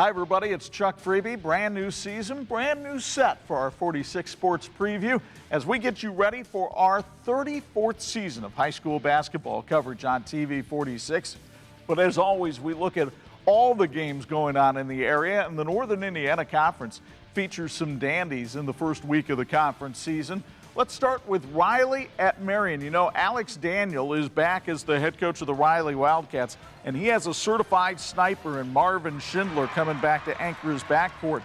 Hi everybody, it's Chuck Freeby. Brand new season, brand new set for our 46 Sports Preview as we get you ready for our 34th season of high school basketball coverage on TV 46. But as always, we look at all the games going on in the area, and the Northern Indiana Conference features some dandies in the first week of the conference season. Let's start with Riley at Marion. You know, Alex Daniel is back as the head coach of the Riley Wildcats, and he has a certified sniper in Marvin Schindler coming back to anchor his backcourt.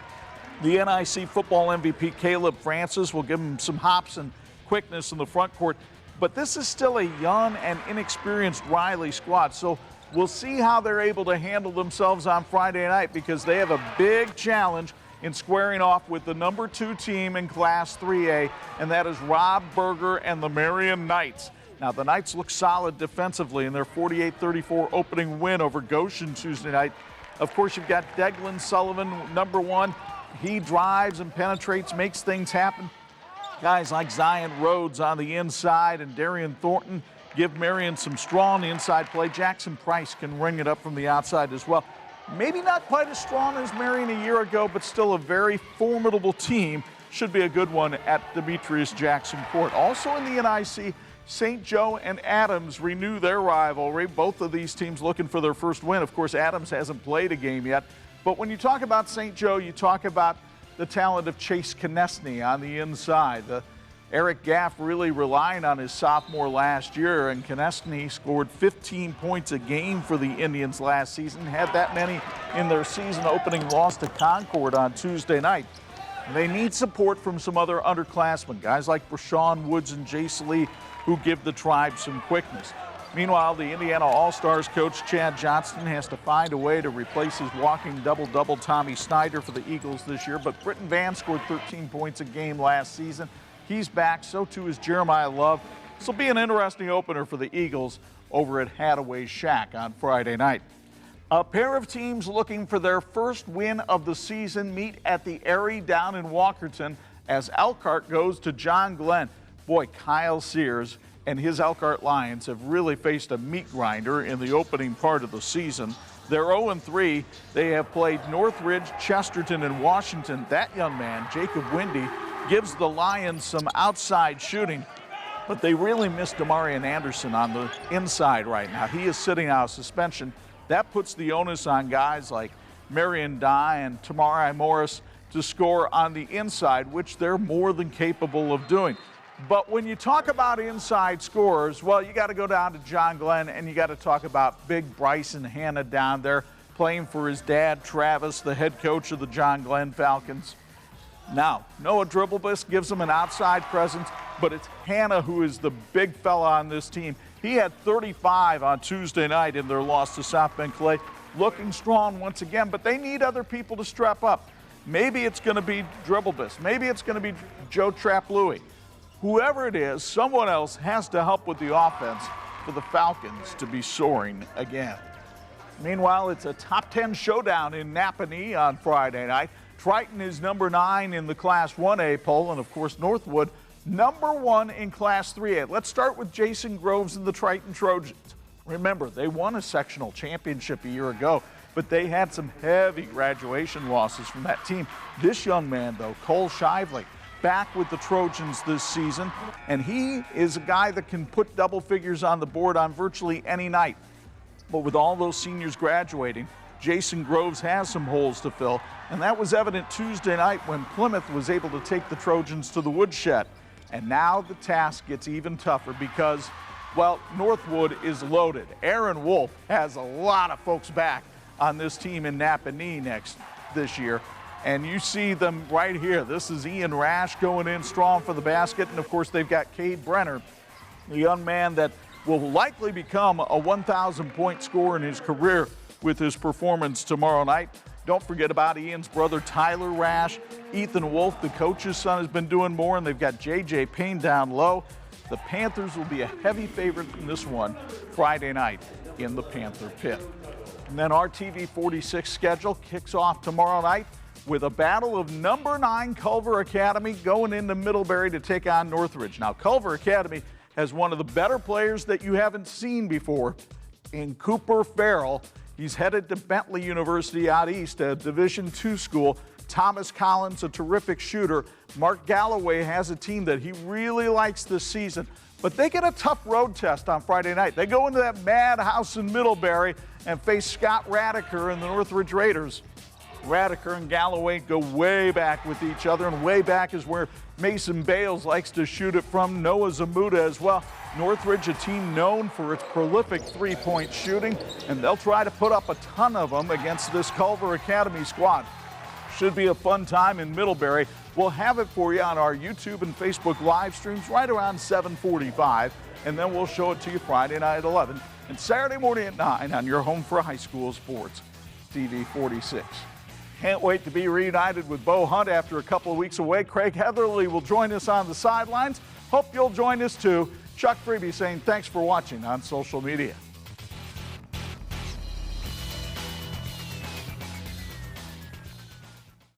The NIC football MVP Caleb Francis will give him some hops and quickness in the front court, but this is still a young and inexperienced Riley squad, so we'll see how they're able to handle themselves on Friday night because they have a big challenge in squaring off with the number 2 team in Class 3A, and that is Rob Berger and the Marion Knights. Now, the Knights look solid defensively in their 48-34 opening win over Goshen Tuesday night. Of course, you've got Declan Sullivan, number 1. He drives and penetrates, makes things happen. Guys like Zion Rhodes on the inside and Darian Thornton give Marion some strong inside play. Jackson Price can ring it up from the outside as well. Maybe not quite as strong as Marion a year ago, but still a very formidable team. Should be a good one at Demetrius Jackson Court. Also in the NIC, St. Joe and Adams renew their rivalry. Both of these teams looking for their first win. Of course, Adams hasn't played a game yet. But when you talk about St. Joe, you talk about the talent of Chase Konechny on the inside. Eric Gaff really relying on his sophomore last year, and Konechny scored 15 points a game for the Indians last season, had that many in their season opening loss to Concord on Tuesday night. They need support from some other underclassmen, guys like Brashawn Woods and Jace Lee, who give the Tribe some quickness. Meanwhile, the Indiana All-Stars coach Chad Johnston has to find a way to replace his walking double-double Tommy Snyder for the Eagles this year, but Britton Van scored 13 points a game last season. He's back, so too is Jeremiah Love. This will be an interesting opener for the Eagles over at Hadaway's Shack on Friday night. A pair of teams looking for their first win of the season meet at the Airy down in Walkerton as Elkhart goes to John Glenn. Boy, Kyle Sears and his Elkhart Lions have really faced a meat grinder in the opening part of the season. They're 0-3. They have played Northridge, Chesterton, and Washington. That young man, Jacob Windy, gives the Lions some outside shooting, but they really missed Marion Anderson on the inside right now. He is sitting out of suspension. That puts the onus on guys like Marion Dye and Tamari Morris to score on the inside, which they're more than capable of doing. But when you talk about inside scorers, well, you got to go down to John Glenn and you got to talk about big Bryson Hanna down there playing for his dad, Travis, the head coach of the John Glenn Falcons. Now, Noah Dribblebus gives them an outside presence, but it's Hanna who is the big fella on this team. He had 35 on Tuesday night in their loss to South Bend Clay. Looking strong once again, but they need other people to strap up. Maybe it's going to be Dribblebus. Maybe it's going to be Joe Trap-Louie. Whoever it is, someone else has to help with the offense for the Falcons to be soaring again. Meanwhile, it's a top 10 showdown in Napanee on Friday night. Triton is number 9 in the Class 1A poll, and of course Northwood number 1 in Class 3A. Let's start with Jason Groves and the Triton Trojans. Remember, they won a sectional championship a year ago, but they had some heavy graduation losses from that team. This young man, though, Cole Shively, back with the Trojans this season, and he is a guy that can put double figures on the board on virtually any night. But with all those seniors graduating, Jason Groves has some holes to fill, and that was evident Tuesday night when Plymouth was able to take the Trojans to the woodshed. And now the task gets even tougher because, well, Northwood is loaded. Aaron Wolf has a lot of folks back on this team in Napanee this year, and you see them right here. This is Ian Rash going in strong for the basket, and of course they've got Cade Brenner, the young man that will likely become a 1,000-point scorer in his career with his performance tomorrow night. Don't forget about Ian's brother Tyler Rash. Ethan Wolf, the coach's son, has been doing more, and they've got J.J. Payne down low. The Panthers will be a heavy favorite in this one Friday night in the Panther Pit. And then our TV 46 schedule kicks off tomorrow night with a battle of number 9 Culver Academy going into Middlebury to take on Northridge. Now, Culver Academy has one of the better players that you haven't seen before in Cooper Farrell. He's headed to Bentley University out east, a Division II school. Thomas Collins, a terrific shooter. Mark Galloway has a team that he really likes this season. But they get a tough road test on Friday night. They go into that madhouse in Middlebury and face Scott Radiker and the Northridge Raiders. Radiker and Galloway go way back with each other, and way back is where Mason Bales likes to shoot it from. Noah Zamuda as well. Northridge, a team known for its prolific three-point shooting, and they'll try to put up a ton of them against this Culver Academy squad. Should be a fun time in Middlebury. We'll have it for you on our YouTube and Facebook live streams right around 7:45, and then we'll show it to you Friday night at 11 and Saturday morning at 9 on your home for high school sports, TV 46. Can't wait to be reunited with Bo Hunt after a couple of weeks away. Craig Heatherly will join us on the sidelines. Hope you'll join us too. Chuck Freeby saying thanks for watching on social media.